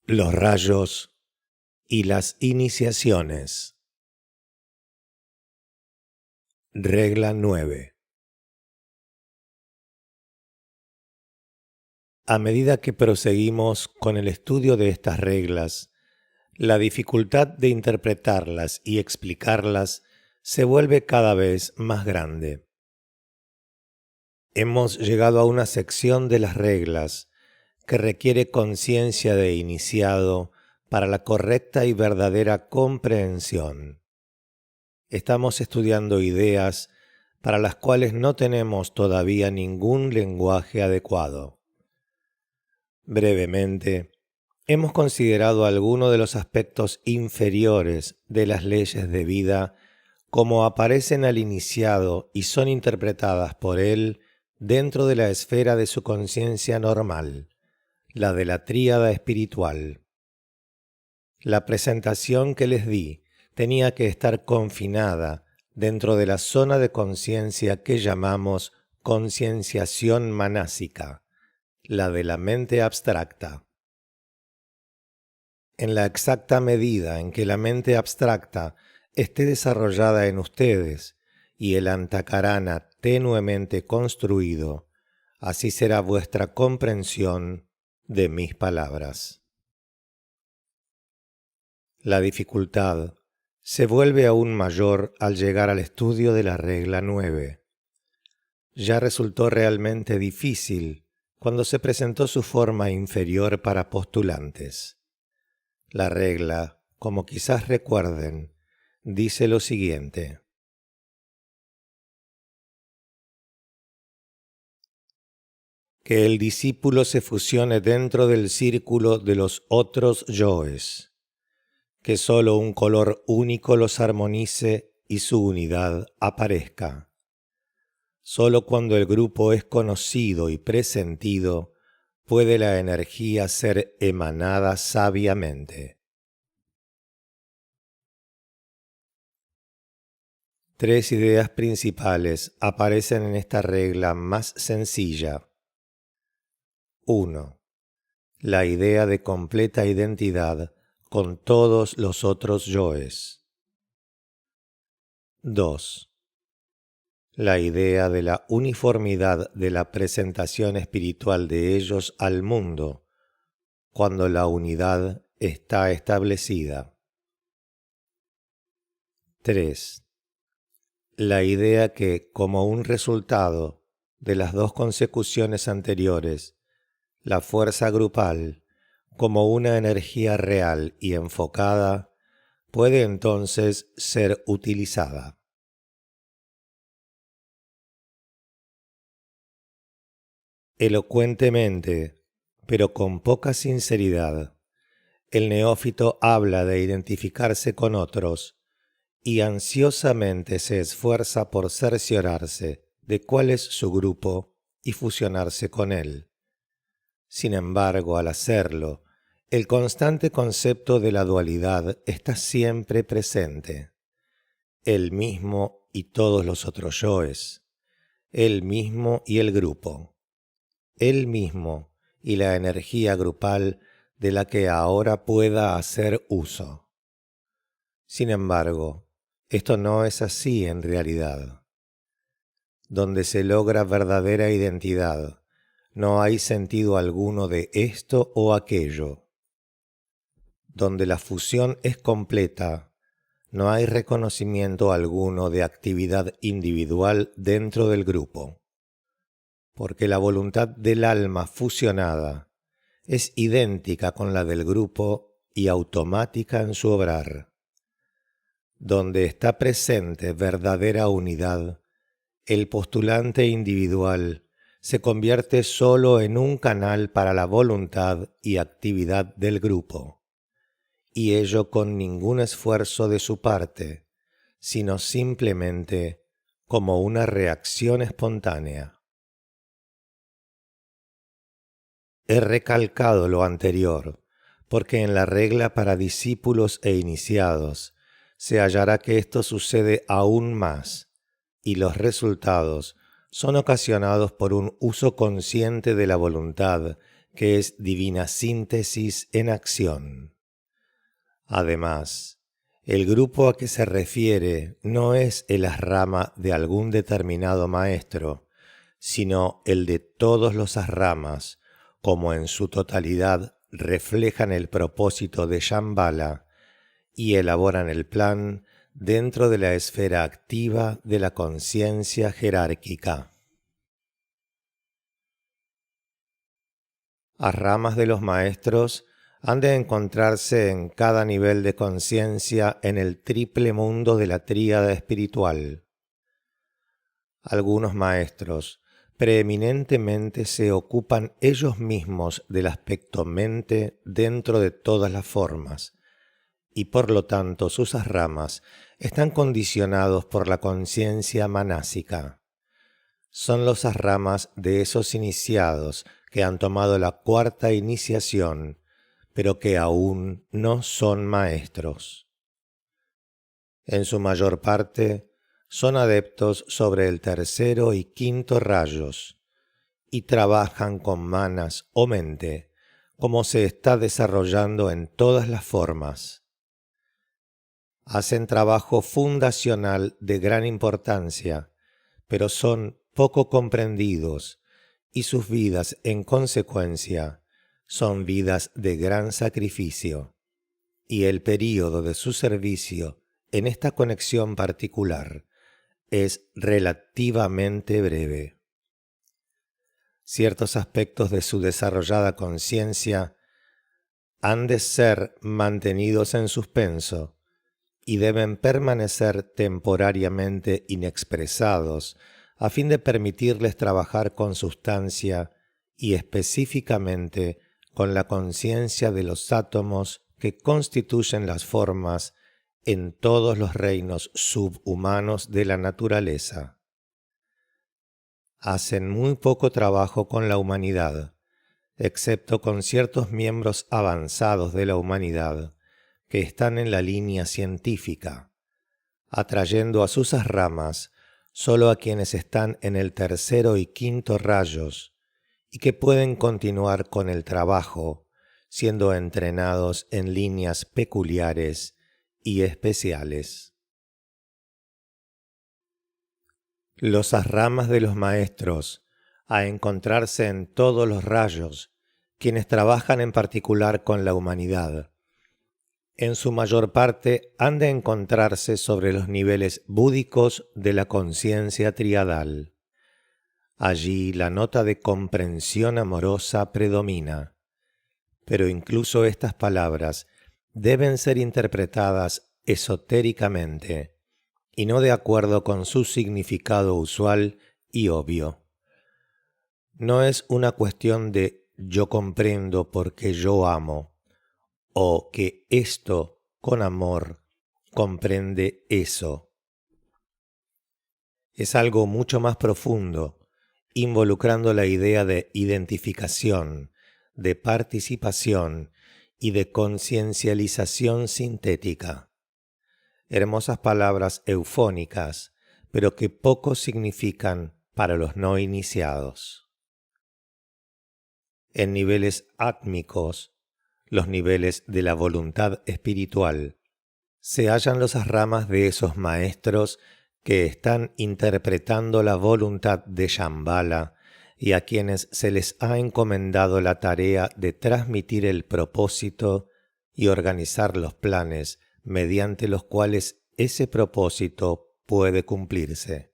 Los rayos y las iniciaciones. Regla 9. A medida que proseguimos con el estudio de estas reglas, la dificultad de interpretarlas y explicarlas se vuelve cada vez más grande. Hemos llegado a una sección de las reglas que requiere conciencia de iniciado para la correcta y verdadera comprensión. Estamos estudiando ideas para las cuales no tenemos todavía ningún lenguaje adecuado. Brevemente, hemos considerado algunos de los aspectos inferiores de las leyes de vida como aparecen al iniciado y son interpretadas por él dentro de la esfera de su conciencia normal, la de la tríada espiritual. La presentación que les di tenía que estar confinada dentro de la zona de conciencia que llamamos concienciación manásica, la de la mente abstracta. En la exacta medida en que la mente abstracta esté desarrollada en ustedes y el antakarana tenuemente construido, así será vuestra comprensión de mis palabras. La dificultad se vuelve aún mayor al llegar al estudio de la regla 9. Ya resultó realmente difícil cuando se presentó su forma inferior para postulantes. La regla, como quizás recuerden, dice lo siguiente. Que el discípulo se fusione dentro del círculo de los otros yoes. Que solo un color único los armonice y su unidad aparezca. Solo cuando el grupo es conocido y presentido, puede la energía ser emanada sabiamente. 3 ideas principales aparecen en esta regla más sencilla. 1. La idea de completa identidad con todos los otros yoes. 2. La idea de la uniformidad de la presentación espiritual de ellos al mundo, cuando la unidad está establecida. 3. La idea que, como un resultado de las 2 consecuciones anteriores, la fuerza grupal, como una energía real y enfocada, puede entonces ser utilizada. Elocuentemente, pero con poca sinceridad, el neófito habla de identificarse con otros y ansiosamente se esfuerza por cerciorarse de cuál es su grupo y fusionarse con él. Sin embargo, al hacerlo, el constante concepto de la dualidad está siempre presente. Él mismo y todos los otros yoes, él mismo y el grupo, él mismo y la energía grupal de la que ahora pueda hacer uso. Sin embargo, esto no es así en realidad. Donde se logra verdadera identidad, no hay sentido alguno de esto o aquello. Donde la fusión es completa, no hay reconocimiento alguno de actividad individual dentro del grupo, porque la voluntad del alma fusionada es idéntica con la del grupo y automática en su obrar. Donde está presente verdadera unidad, el postulante individual se convierte solo en un canal para la voluntad y actividad del grupo, y ello con ningún esfuerzo de su parte, sino simplemente como una reacción espontánea. He recalcado lo anterior, porque en la regla para discípulos e iniciados se hallará que esto sucede aún más, y los resultados son ocasionados por un uso consciente de la voluntad que es divina síntesis en acción. Además, el grupo a que se refiere no es el asrama de algún determinado maestro, sino el de todos los asramas, como en su totalidad reflejan el propósito de Shambhala y elaboran el plan dentro de la esfera activa de la conciencia jerárquica. Asramas de los maestros han de encontrarse en cada nivel de conciencia en el triple mundo de la tríada espiritual. Algunos maestros preeminentemente se ocupan ellos mismos del aspecto mente dentro de todas las formas, y por lo tanto sus asramas están condicionados por la conciencia manásica. Son los asramas de esos iniciados que han tomado la cuarta iniciación, pero que aún no son maestros. En su mayor parte, son adeptos sobre el tercero y quinto rayos, y trabajan con manas o mente, como se está desarrollando en todas las formas. Hacen trabajo fundacional de gran importancia, pero son poco comprendidos, y sus vidas, en consecuencia, son vidas de gran sacrificio, y el período de su servicio en esta conexión particular es relativamente breve. Ciertos aspectos de su desarrollada conciencia han de ser mantenidos en suspenso y deben permanecer temporariamente inexpresados a fin de permitirles trabajar con sustancia y específicamente con la conciencia de los átomos que constituyen las formas en todos los reinos subhumanos de la naturaleza. Hacen muy poco trabajo con la humanidad, excepto con ciertos miembros avanzados de la humanidad que están en la línea científica, atrayendo a sus ramas solo a quienes están en el tercero y quinto rayos y que pueden continuar con el trabajo, siendo entrenados en líneas peculiares y especiales. Los asramas de los maestros, a encontrarse en todos los rayos, quienes trabajan en particular con la humanidad, en su mayor parte han de encontrarse sobre los niveles búdicos de la conciencia triadal. Allí la nota de comprensión amorosa predomina, pero incluso estas palabras deben ser interpretadas esotéricamente y no de acuerdo con su significado usual y obvio. No es una cuestión de yo comprendo porque yo amo, o que esto con amor comprende eso. Es algo mucho más profundo, involucrando la idea de identificación, de participación y de conciencialización sintética. Hermosas palabras eufónicas, pero que poco significan para los no iniciados. En niveles átmicos, los niveles de la voluntad espiritual, se hallan las ramas de esos maestros que están interpretando la voluntad de Shambhala y a quienes se les ha encomendado la tarea de transmitir el propósito y organizar los planes mediante los cuales ese propósito puede cumplirse.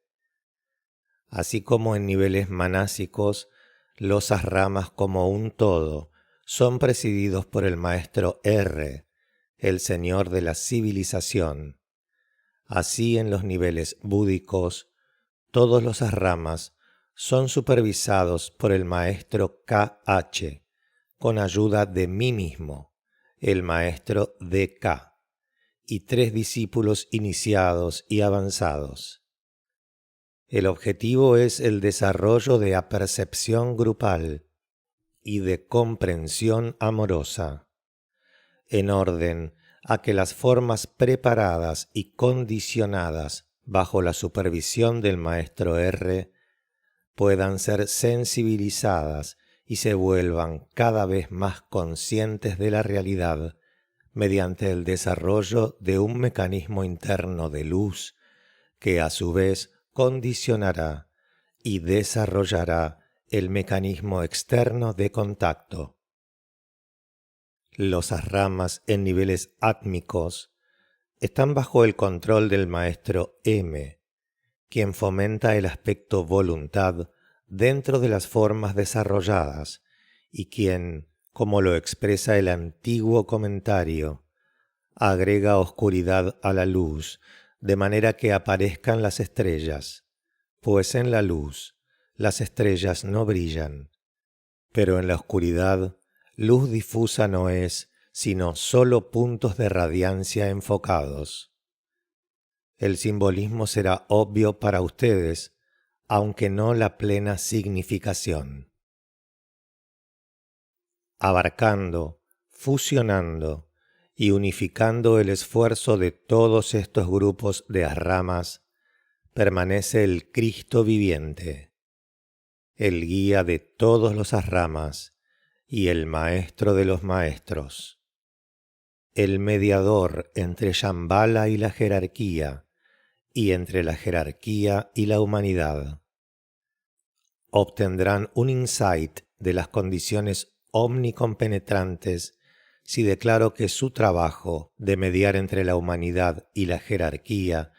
Así como en niveles manásicos, los asramas como un todo son presididos por el maestro R, el señor de la civilización. Así en los niveles búdicos, todos los asramas son supervisados por el maestro KH, con ayuda de mí mismo, el maestro DK, y 3 discípulos iniciados y avanzados. El objetivo es el desarrollo de apercepción grupal y de comprensión amorosa, en orden a que las formas preparadas y condicionadas bajo la supervisión del maestro R puedan ser sensibilizadas y se vuelvan cada vez más conscientes de la realidad mediante el desarrollo de un mecanismo interno de luz que a su vez condicionará y desarrollará el mecanismo externo de contacto. Los asramas en niveles átmicos están bajo el control del maestro M, quien fomenta el aspecto voluntad dentro de las formas desarrolladas y quien, como lo expresa el antiguo comentario, agrega oscuridad a la luz de manera que aparezcan las estrellas, pues en la luz las estrellas no brillan, pero en la oscuridad luz difusa no es sino solo puntos de radiancia enfocados. El simbolismo será obvio para ustedes, aunque no la plena significación. Abarcando, fusionando y unificando el esfuerzo de todos estos grupos de asramas, permanece el Cristo viviente, el guía de todos los asramas y el maestro de los maestros, el mediador entre Shambhala y la jerarquía, y entre la jerarquía y la humanidad. Obtendrán un insight de las condiciones omnicompenetrantes si declaro que su trabajo de mediar entre la humanidad y la jerarquía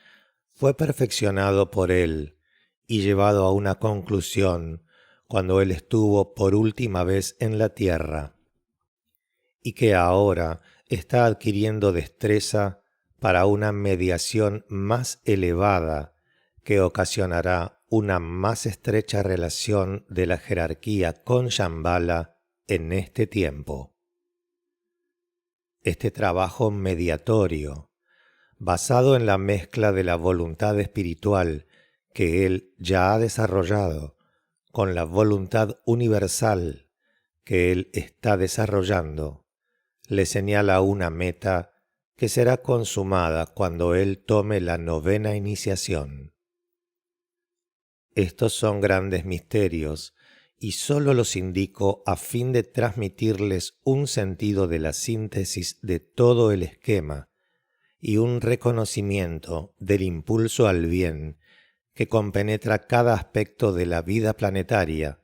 fue perfeccionado por él y llevado a una conclusión cuando él estuvo por última vez en la tierra, y que ahora está adquiriendo destreza para una mediación más elevada que ocasionará una más estrecha relación de la jerarquía con Shambhala en este tiempo. Este trabajo mediatorio, basado en la mezcla de la voluntad espiritual que él ya ha desarrollado con la voluntad universal que él está desarrollando, le señala una meta que será consumada cuando él tome la 9ª iniciación. Estos son grandes misterios y solo los indico a fin de transmitirles un sentido de la síntesis de todo el esquema y un reconocimiento del impulso al bien que compenetra cada aspecto de la vida planetaria,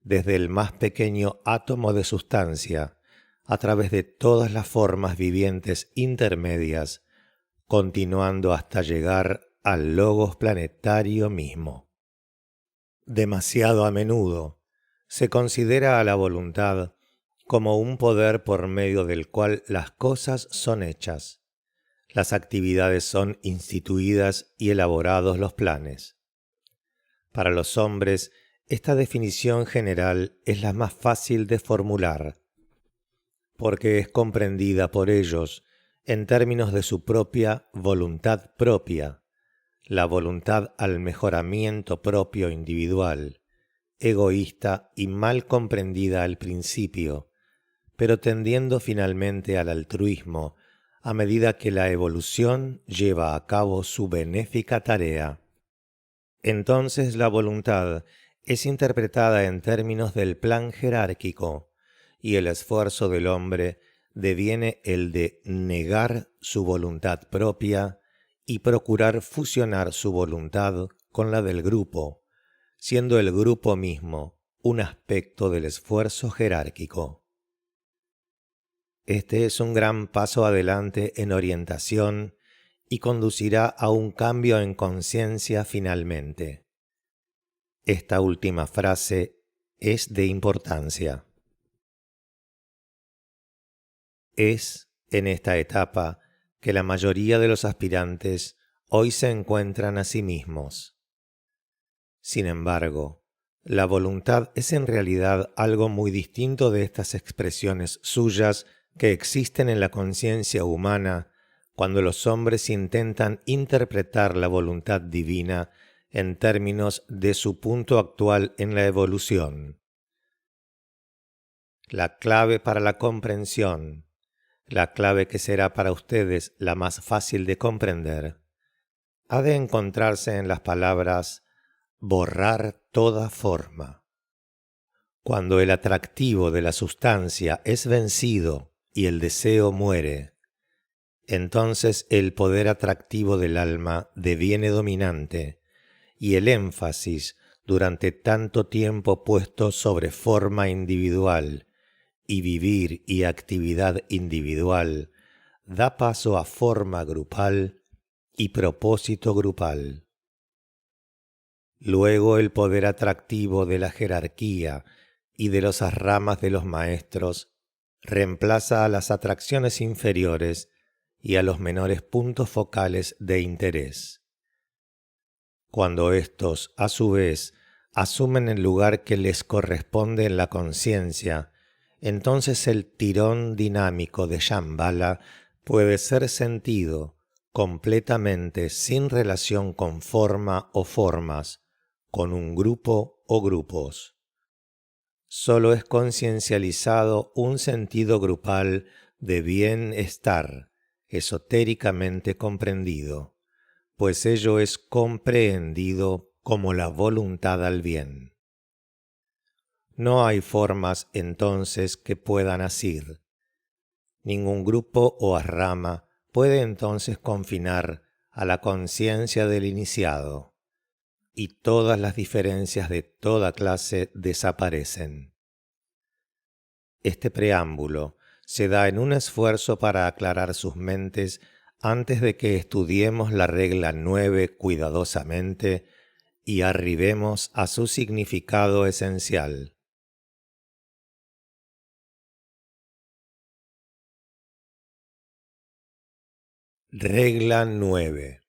desde el más pequeño átomo de sustancia a través de todas las formas vivientes intermedias, continuando hasta llegar al logos planetario mismo. Demasiado a menudo se considera a la voluntad como un poder por medio del cual las cosas son hechas, las actividades son instituidas y elaborados los planes. Para los hombres, esta definición general es la más fácil de formular, porque es comprendida por ellos en términos de su propia voluntad propia, la voluntad al mejoramiento propio individual, egoísta y mal comprendida al principio, pero tendiendo finalmente al altruismo a medida que la evolución lleva a cabo su benéfica tarea. Entonces la voluntad es interpretada en términos del plan jerárquico, y el esfuerzo del hombre deviene el de negar su voluntad propia y procurar fusionar su voluntad con la del grupo, siendo el grupo mismo un aspecto del esfuerzo jerárquico. Este es un gran paso adelante en orientación y conducirá a un cambio en conciencia finalmente. Esta última frase es de importancia. Es en esta etapa que la mayoría de los aspirantes hoy se encuentran a sí mismos. Sin embargo, la voluntad es en realidad algo muy distinto de estas expresiones suyas que existen en la conciencia humana cuando los hombres intentan interpretar la voluntad divina en términos de su punto actual en la evolución. La clave para la comprensión, la clave que será para ustedes la más fácil de comprender, ha de encontrarse en las palabras borrar toda forma. Cuando el atractivo de la sustancia es vencido y el deseo muere, entonces el poder atractivo del alma deviene dominante y el énfasis durante tanto tiempo puesto sobre forma individual y vivir y actividad individual da paso a forma grupal y propósito grupal. Luego el poder atractivo de la jerarquía y de las ramas de los maestros reemplaza a las atracciones inferiores y a los menores puntos focales de interés. Cuando éstos, a su vez, asumen el lugar que les corresponde en la conciencia, entonces el tirón dinámico de Shambhala puede ser sentido completamente sin relación con forma o formas, con un grupo o grupos. Solo es conciencializado un sentido grupal de bienestar, esotéricamente comprendido, pues ello es comprehendido como la voluntad al bien. No hay formas entonces que puedan asir. Ningún grupo o rama puede entonces confinar a la conciencia del iniciado, y todas las diferencias de toda clase desaparecen. Este preámbulo se da en un esfuerzo para aclarar sus mentes antes de que estudiemos la regla 9 cuidadosamente y arribemos a su significado esencial. Regla 9.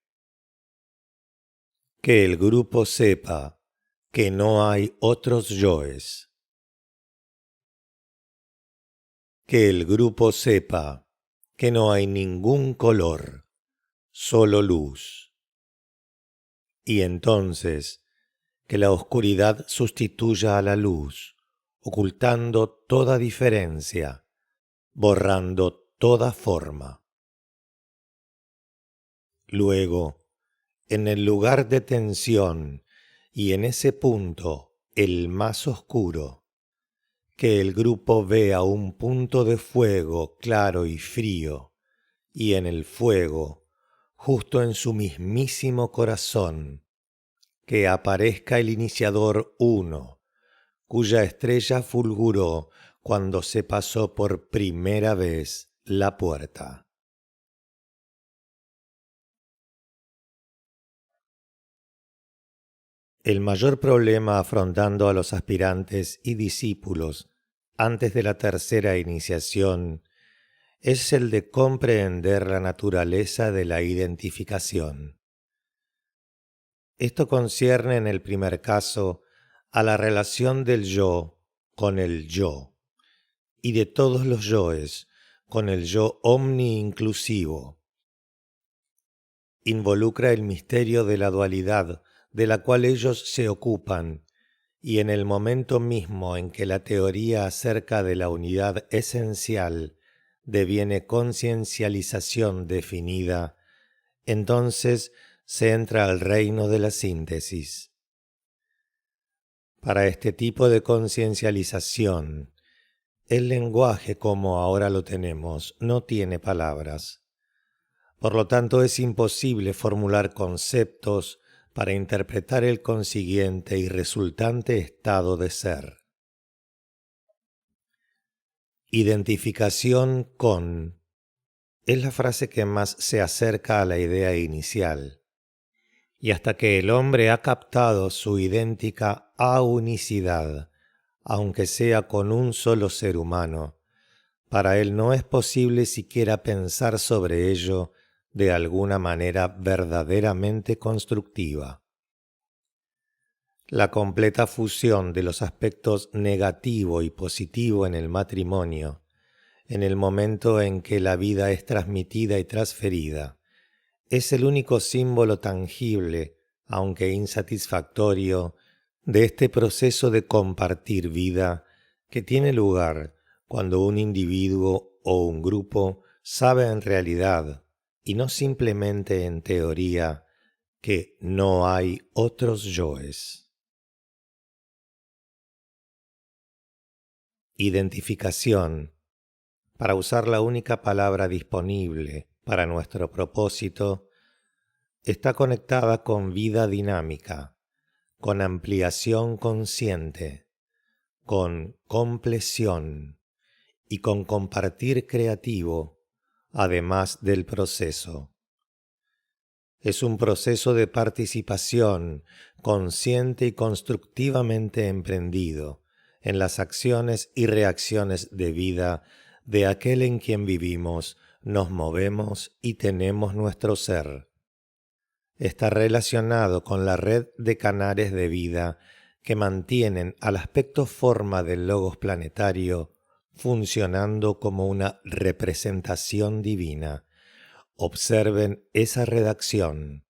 Que el grupo sepa que no hay otros yoes. Que el grupo sepa que no hay ningún color, solo luz. Y entonces, que la oscuridad sustituya a la luz, ocultando toda diferencia, borrando toda forma. Luego, en el lugar de tensión y en ese punto, el más oscuro, que el grupo vea un punto de fuego claro y frío, y en el fuego, justo en su mismísimo corazón, que aparezca el iniciador uno, cuya estrella fulguró cuando se pasó por primera vez la puerta. El mayor problema afrontando a los aspirantes y discípulos antes de la tercera iniciación es el de comprender la naturaleza de la identificación. Esto concierne en el primer caso a la relación del yo con el yo y de todos los yoes con el yo omni-inclusivo. Involucra el misterio de la dualidad de la cual ellos se ocupan, y en el momento mismo en que la teoría acerca de la unidad esencial deviene conciencialización definida, entonces se entra al reino de la síntesis. Para este tipo de conciencialización, el lenguaje como ahora lo tenemos no tiene palabras. Por lo tanto, es imposible formular conceptos para interpretar el consiguiente y resultante estado de ser. Identificación con es la frase que más se acerca a la idea inicial, y hasta que el hombre ha captado su idéntica aunicidad, aunque sea con un solo ser humano, para él no es posible siquiera pensar sobre ello de alguna manera verdaderamente constructiva. La completa fusión de los aspectos negativo y positivo en el matrimonio, en el momento en que la vida es transmitida y transferida, es el único símbolo tangible, aunque insatisfactorio, de este proceso de compartir vida que tiene lugar cuando un individuo o un grupo sabe en realidad, y no simplemente en teoría, que no hay otros yoes. Identificación, para usar la única palabra disponible para nuestro propósito, está conectada con vida dinámica, con ampliación consciente, con compleción y con compartir creativo, además del proceso. Es un proceso de participación consciente y constructivamente emprendido en las acciones y reacciones de vida de aquel en quien vivimos, nos movemos y tenemos nuestro ser. Está relacionado con la red de canales de vida que mantienen al aspecto forma del logos planetario funcionando como una representación divina. Observen esa redacción.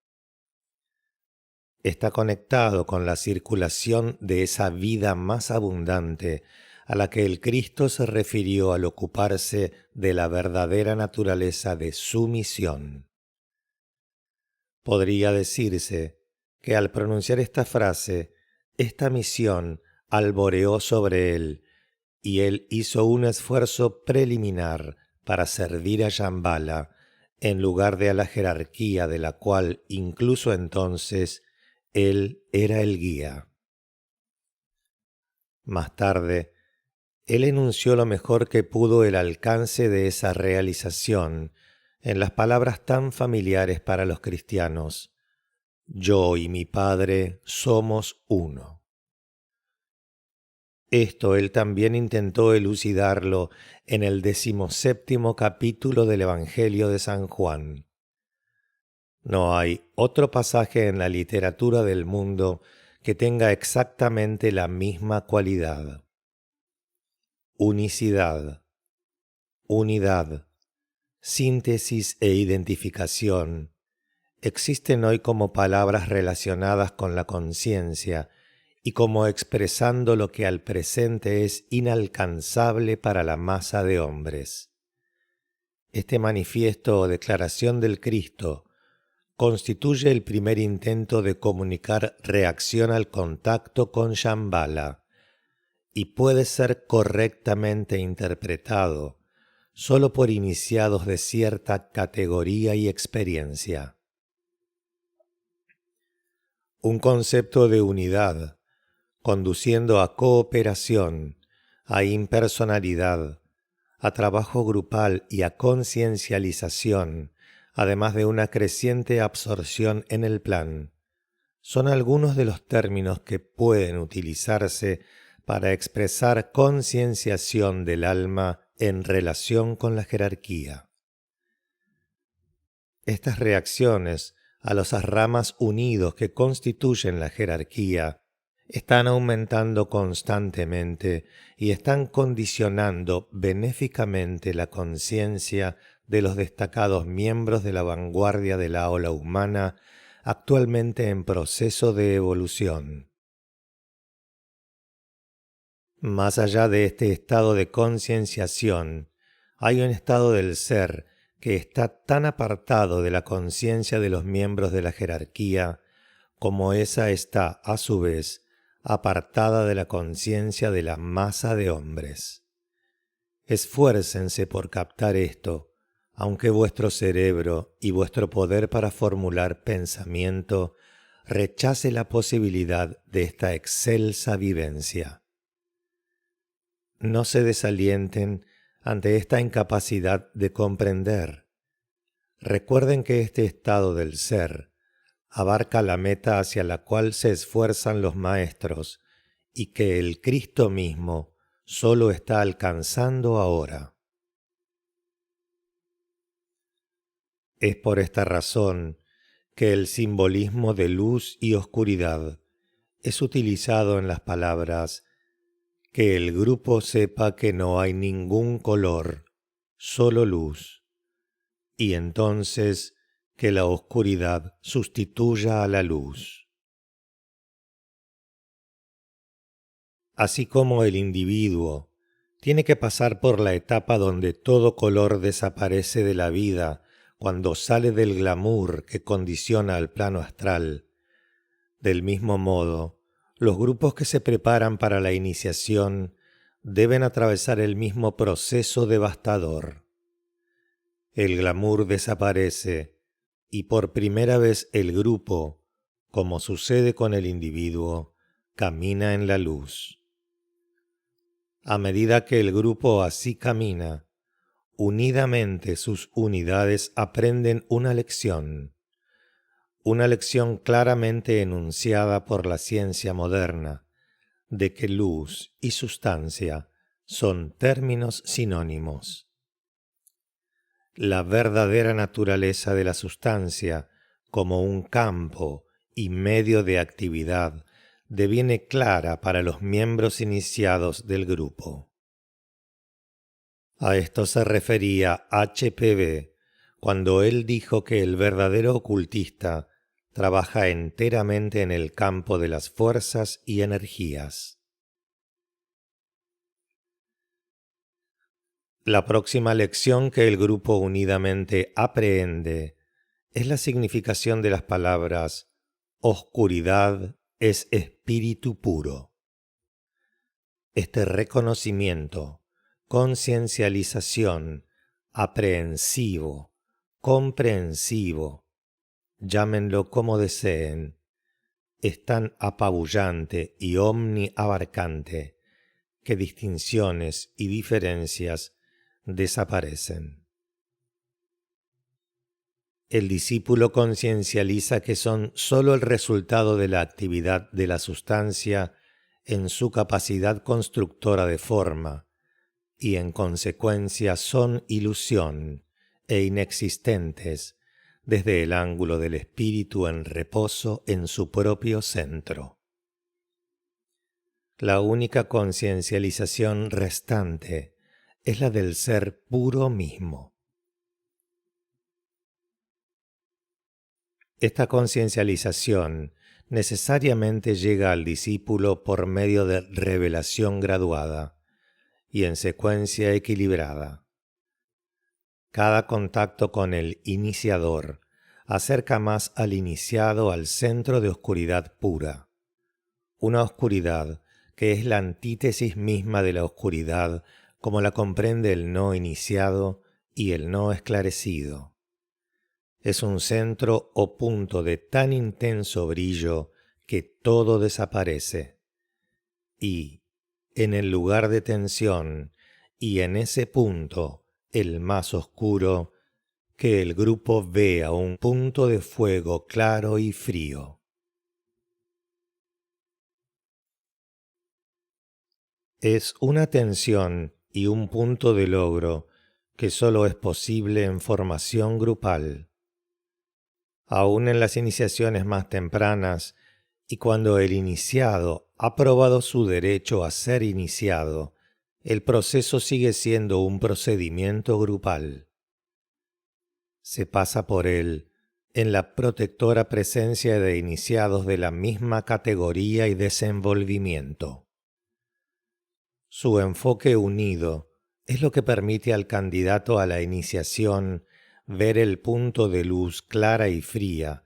Está conectado con la circulación de esa vida más abundante a la que el Cristo se refirió al ocuparse de la verdadera naturaleza de su misión. Podría decirse que al pronunciar esta frase, esta misión alboreó sobre él y él hizo un esfuerzo preliminar para servir a Shambhala en lugar de a la jerarquía de la cual incluso entonces él era el guía. Más tarde, él enunció lo mejor que pudo el alcance de esa realización en las palabras tan familiares para los cristianos: yo y mi Padre somos uno. Esto él también intentó elucidarlo en el 17º capítulo del Evangelio de San Juan. No hay otro pasaje en la literatura del mundo que tenga exactamente la misma cualidad. Unicidad, unidad, síntesis e identificación existen hoy como palabras relacionadas con la conciencia y como expresando lo que al presente es inalcanzable para la masa de hombres. Este manifiesto o declaración del Cristo constituye el primer intento de comunicar reacción al contacto con Shambhala y puede ser correctamente interpretado solo por iniciados de cierta categoría y experiencia. Un concepto de unidad, conduciendo a cooperación, a impersonalidad, a trabajo grupal y a conciencialización, además de una creciente absorción en el plan, son algunos de los términos que pueden utilizarse para expresar concienciación del alma en relación con la jerarquía. Estas reacciones a los ramas unidos que constituyen la jerarquía están aumentando constantemente y están condicionando benéficamente la conciencia de los destacados miembros de la vanguardia de la ola humana actualmente en proceso de evolución. Más allá de este estado de concienciación, hay un estado del ser que está tan apartado de la conciencia de los miembros de la jerarquía como esa está, a su vez, apartada de la conciencia de la masa de hombres. Esfuércense por captar esto, aunque vuestro cerebro y vuestro poder para formular pensamiento rechace la posibilidad de esta excelsa vivencia. No se desalienten ante esta incapacidad de comprender. Recuerden que este estado del ser abarca la meta hacia la cual se esfuerzan los maestros y que el Cristo mismo solo está alcanzando ahora. Es por esta razón que el simbolismo de luz y oscuridad es utilizado en las palabras que el grupo sepa que no hay ningún color, solo luz, y entonces que la oscuridad sustituya a la luz. Así como el individuo tiene que pasar por la etapa donde todo color desaparece de la vida cuando sale del glamour que condiciona al plano astral, del mismo modo, los grupos que se preparan para la iniciación deben atravesar el mismo proceso devastador. El glamour desaparece y por primera vez el grupo, como sucede con el individuo, camina en la luz. A medida que el grupo así camina, unidamente sus unidades aprenden una lección claramente enunciada por la ciencia moderna, de que luz y sustancia son términos sinónimos. La verdadera naturaleza de la sustancia, como un campo y medio de actividad, deviene clara para los miembros iniciados del grupo. A esto se refería HPV cuando él dijo que el verdadero ocultista trabaja enteramente en el campo de las fuerzas y energías. La próxima lección que el grupo unidamente aprehende es la significación de las palabras oscuridad es espíritu puro. Este reconocimiento, conciencialización, aprehensivo, comprensivo, llámenlo como deseen, es tan apabullante y omniabarcante que distinciones y diferencias desaparecen. El discípulo conciencializa que son sólo el resultado de la actividad de la sustancia en su capacidad constructora de forma, y en consecuencia son ilusión e inexistentes desde el ángulo del espíritu en reposo en su propio centro. La única conciencialización restante es la del ser puro mismo. Esta conciencialización necesariamente llega al discípulo por medio de revelación graduada y en secuencia equilibrada. Cada contacto con el iniciador acerca más al iniciado al centro de oscuridad pura, una oscuridad que es la antítesis misma de la oscuridad como la comprende el no iniciado y el no esclarecido. Es un centro o punto de tan intenso brillo que todo desaparece. Y, en el lugar de tensión, y en ese punto, el más oscuro, que el grupo vea un punto de fuego claro y frío. Es una tensión y un punto de logro que solo es posible en formación grupal. Aún en las iniciaciones más tempranas, y cuando el iniciado ha probado su derecho a ser iniciado, el proceso sigue siendo un procedimiento grupal. Se pasa por él en la protectora presencia de iniciados de la misma categoría y desenvolvimiento. Su enfoque unido es lo que permite al candidato a la iniciación ver el punto de luz clara y fría,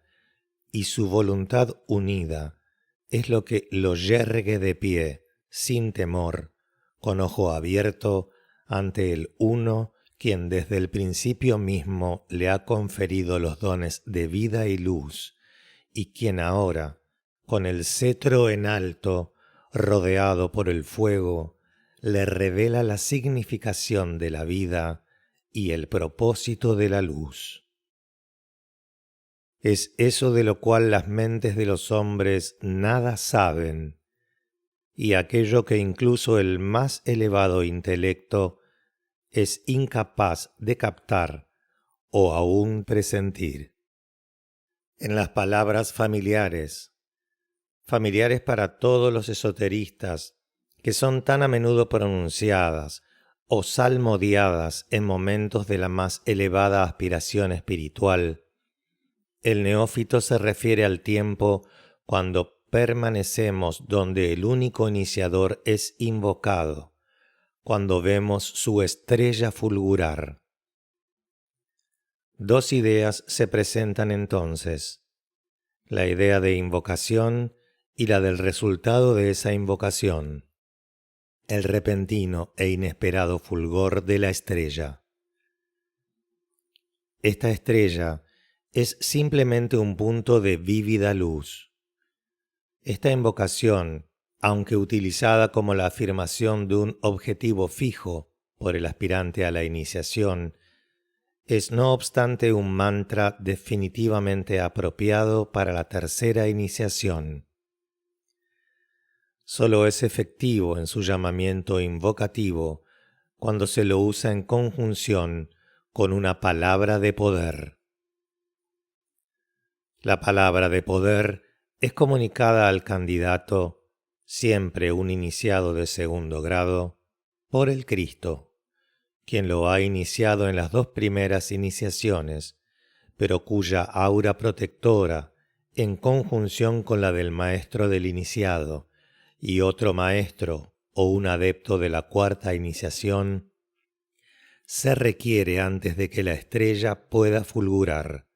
y su voluntad unida es lo que lo yergue de pie, sin temor, con ojo abierto ante el Uno, quien desde el principio mismo le ha conferido los dones de vida y luz, y quien ahora, con el cetro en alto, rodeado por el fuego, le revela la significación de la vida y el propósito de la luz. Es eso de lo cual las mentes de los hombres nada saben, y aquello que incluso el más elevado intelecto es incapaz de captar o aún presentir. En las palabras familiares para todos los esoteristas, que son tan a menudo pronunciadas o salmodiadas en momentos de la más elevada aspiración espiritual, el neófito se refiere al tiempo cuando permanecemos donde el único iniciador es invocado, cuando vemos su estrella fulgurar. Dos ideas se presentan entonces: la idea de invocación y la del resultado de esa invocación. el repentino e inesperado fulgor de la estrella. Esta estrella es simplemente un punto de vívida luz. Esta invocación, aunque utilizada como la afirmación de un objetivo fijo por el aspirante a la iniciación, es no obstante un mantra definitivamente apropiado para la tercera iniciación. Solo es efectivo en su llamamiento invocativo cuando se lo usa en conjunción con una palabra de poder. La palabra de poder es comunicada al candidato, siempre un iniciado de segundo grado, por el Cristo, quien lo ha iniciado en las dos primeras iniciaciones, pero cuya aura protectora, en conjunción con la del maestro del iniciado y otro maestro o un adepto de la cuarta iniciación, se requiere antes de que la estrella pueda fulgurar,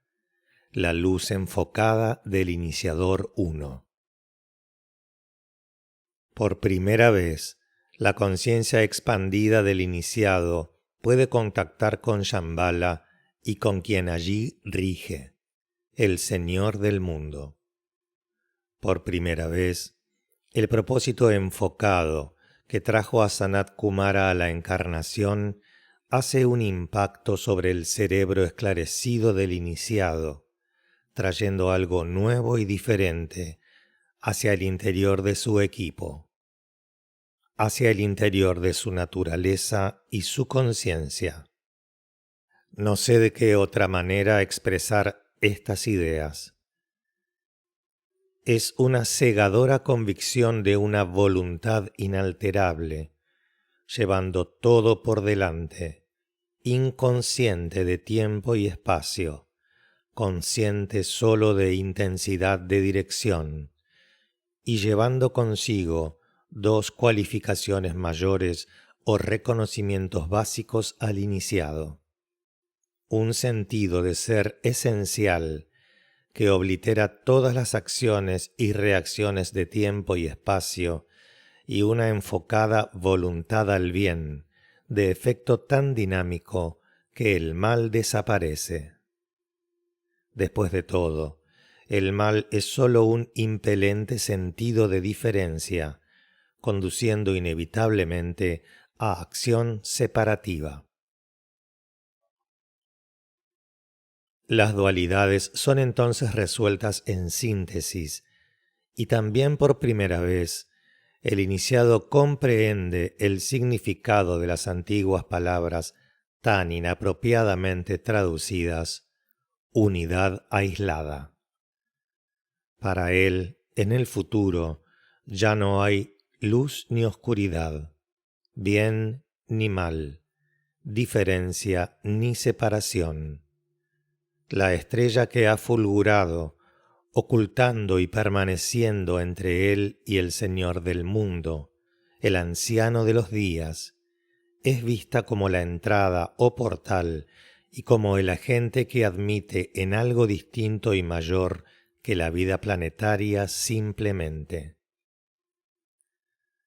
la luz enfocada del iniciador 1. Por primera vez, la conciencia expandida del iniciado puede contactar con Shambhala y con quien allí rige, el Señor del mundo. Por primera vez, el propósito enfocado que trajo a Sanat Kumara a la encarnación hace un impacto sobre el cerebro esclarecido del iniciado, trayendo algo nuevo y diferente hacia el interior de su equipo, hacia el interior de su naturaleza y su conciencia. No sé de qué otra manera expresar estas ideas. Es una cegadora convicción de una voluntad inalterable, llevando todo por delante, inconsciente de tiempo y espacio, consciente solo de intensidad de dirección, y llevando consigo dos cualificaciones mayores o reconocimientos básicos al iniciado. Un sentido de ser esencial que oblitera todas las acciones y reacciones de tiempo y espacio, y una enfocada voluntad al bien, de efecto tan dinámico que el mal desaparece. Después de todo, el mal es sólo un impelente sentido de diferencia, conduciendo inevitablemente a acción separativa. Las dualidades son entonces resueltas en síntesis, y también por primera vez el iniciado comprehende el significado de las antiguas palabras tan inapropiadamente traducidas: unidad aislada. Para él, en el futuro, ya no hay luz ni oscuridad, bien ni mal, diferencia ni separación. La estrella que ha fulgurado, ocultando y permaneciendo entre él y el Señor del mundo, el anciano de los días, es vista como la entrada o portal y como el agente que admite en algo distinto y mayor que la vida planetaria simplemente.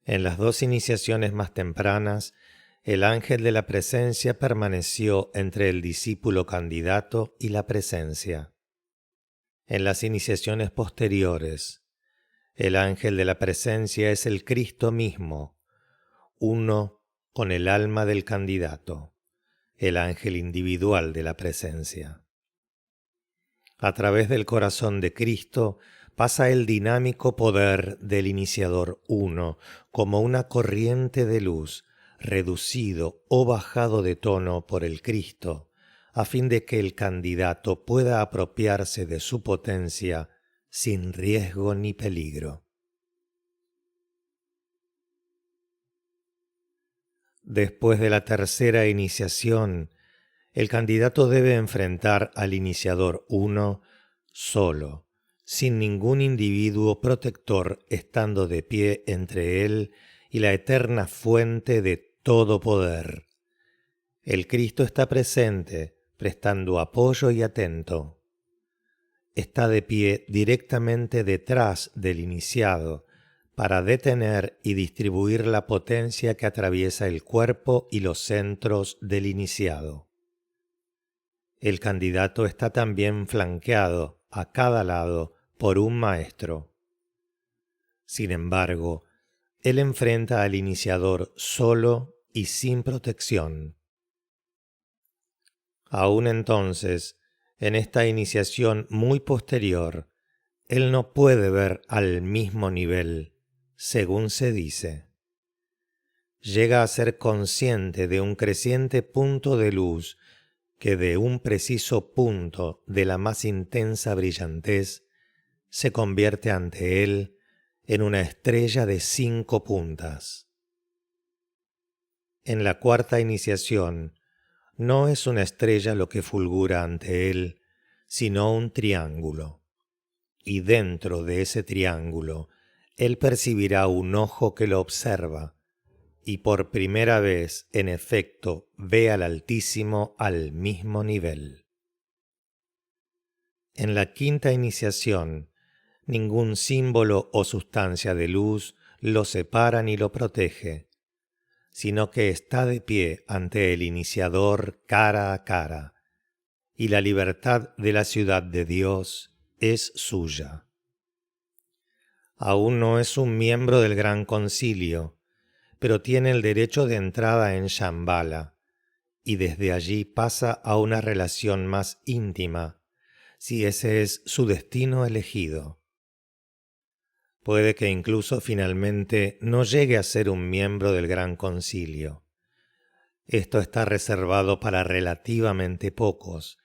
En las dos iniciaciones más tempranas, el ángel de la presencia permaneció entre el discípulo candidato y la presencia. En las iniciaciones posteriores, el ángel de la presencia es el Cristo mismo, uno con el alma del candidato, el ángel individual de la presencia. A través del corazón de Cristo pasa el dinámico poder del iniciador uno como una corriente de luz, reducido o bajado de tono por el Cristo, a fin de que el candidato pueda apropiarse de su potencia sin riesgo ni peligro. Después de la tercera iniciación, el candidato debe enfrentar al iniciador 1 solo, sin ningún individuo protector estando de pie entre él y la eterna fuente de todo poder. El Cristo está presente, prestando apoyo y atento. Está de pie directamente detrás del iniciado, para detener y distribuir la potencia que atraviesa el cuerpo y los centros del iniciado. El candidato está también flanqueado a cada lado por un maestro. Sin embargo, él enfrenta al iniciador solo y sin protección. Aún entonces, en esta iniciación muy posterior, él no puede ver al mismo nivel, según se dice. Llega a ser consciente de un creciente punto de luz que de un preciso punto de la más intensa brillantez se convierte ante él en una estrella de 5 puntas. En la cuarta iniciación, no es una estrella lo que fulgura ante él, sino un triángulo. Y dentro de ese triángulo, él percibirá un ojo que lo observa, y por primera vez, en efecto, ve al Altísimo al mismo nivel. En la quinta iniciación, ningún símbolo o sustancia de luz lo separa ni lo protege, sino que está de pie ante el iniciador cara a cara, y la libertad de la ciudad de Dios es suya. Aún no es un miembro del Gran Concilio, pero tiene el derecho de entrada en Shambhala, y desde allí pasa a una relación más íntima, si ese es su destino elegido. Puede que incluso finalmente no llegue a ser un miembro del Gran Concilio. Esto está reservado para relativamente pocos,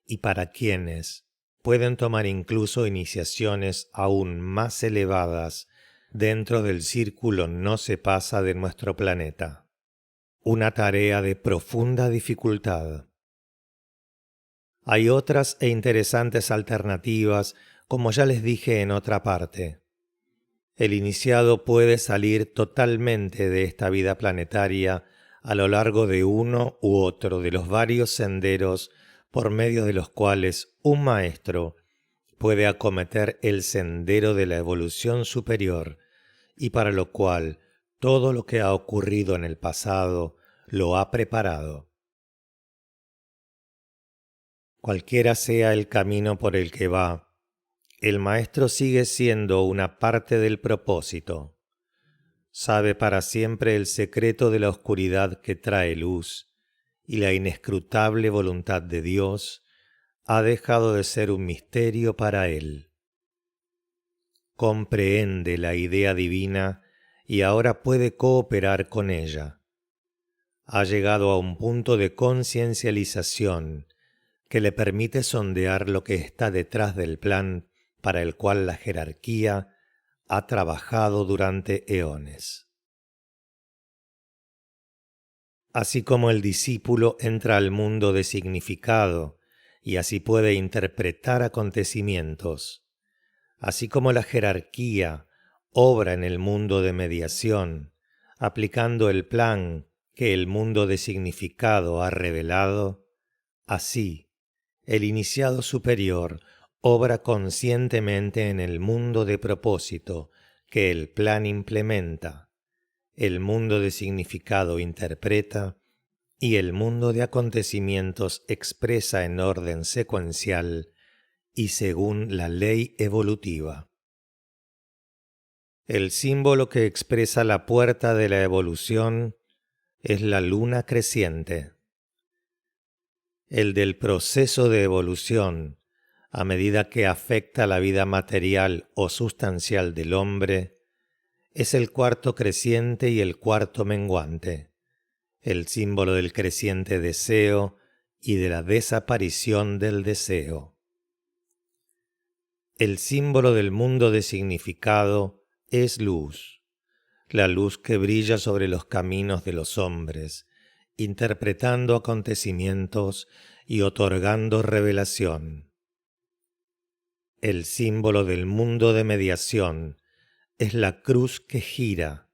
y para quienes pueden tomar incluso iniciaciones aún más elevadas dentro del círculo no se pasa de nuestro planeta. Una tarea de profunda dificultad. Hay otras e interesantes alternativas, como ya les dije en otra parte. El iniciado puede salir totalmente de esta vida planetaria a lo largo de uno u otro de los varios senderos por medio de los cuales un maestro puede acometer el sendero de la evolución superior, y para lo cual todo lo que ha ocurrido en el pasado lo ha preparado. Cualquiera sea el camino por el que va, el maestro sigue siendo una parte del propósito. Sabe para siempre el secreto de la oscuridad que trae luz, y la inescrutable voluntad de Dios ha dejado de ser un misterio para él. Comprende la idea divina y ahora puede cooperar con ella. Ha llegado a un punto de conciencialización que le permite sondear lo que está detrás del plan para el cual la jerarquía ha trabajado durante eones. Así como el discípulo entra al mundo de significado y así puede interpretar acontecimientos, así como la jerarquía obra en el mundo de mediación, aplicando el plan que el mundo de significado ha revelado, así el iniciado superior obra conscientemente en el mundo de propósito que el plan implementa, el mundo de significado interpreta y el mundo de acontecimientos expresa en orden secuencial y según la ley evolutiva. El símbolo que expresa la puerta de la evolución es la luna creciente. El del proceso de evolución, a medida que afecta la vida material o sustancial del hombre, es el cuarto creciente y el cuarto menguante, el símbolo del creciente deseo y de la desaparición del deseo. El símbolo del mundo de significado es luz, la luz que brilla sobre los caminos de los hombres, interpretando acontecimientos y otorgando revelación. El símbolo del mundo de mediación es la cruz que gira,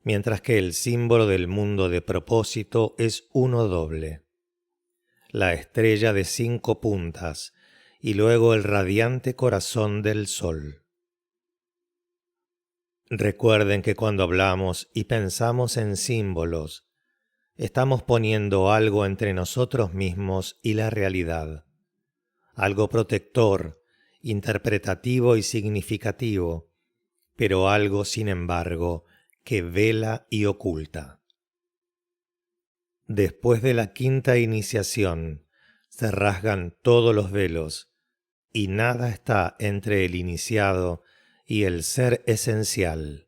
mientras que el símbolo del mundo de propósito es uno doble, la estrella de 5 puntas y luego el radiante corazón del sol. Recuerden que cuando hablamos y pensamos en símbolos, estamos poniendo algo entre nosotros mismos y la realidad, algo protector, interpretativo y significativo, pero algo, sin embargo, que vela y oculta. Después de la quinta iniciación, se rasgan todos los velos y nada está entre el iniciado y el ser esencial.